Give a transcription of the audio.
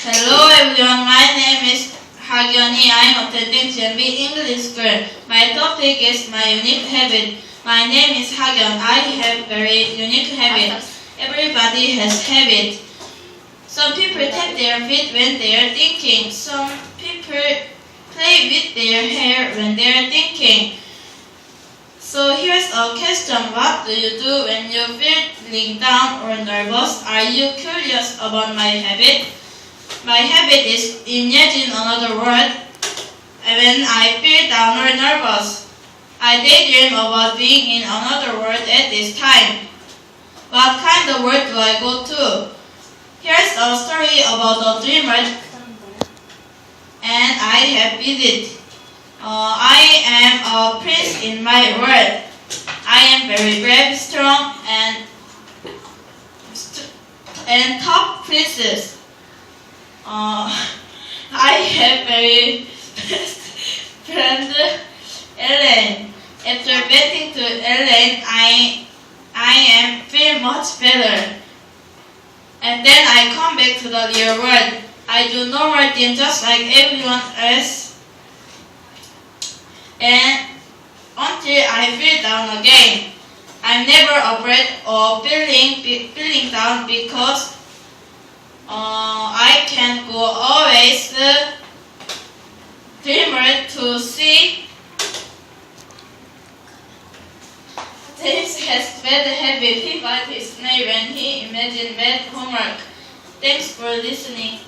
Hello everyone, my name is Hagyani. I am attending JMB English School. My topic is my unique habit. My name is Hagyeon. I have very unique habit. Everybody has habit. Some people tap their feet when they are thinking. Some people play with their hair when they are thinking. So here's a question. What do you do when you're feeling down or nervous? Are you curious about my habit? My habit is imagine another world. When I feel down or nervous, I daydream about being in another world at this time. What kind of world do I go to? Here's a story about a dreamer, and I have visited. I am a prince in my world. I am very brave, strong, and top princess. I have very best friend Ellen. After getting to Ellen, I am feel much better. And then I come back to the real world. I do normal things just like everyone else. And until I feel down again. I'm never afraid of feeling down because I can go always dreamer to see. James has bad habit. He bites his nail when he imagines bad homework. Thanks for listening.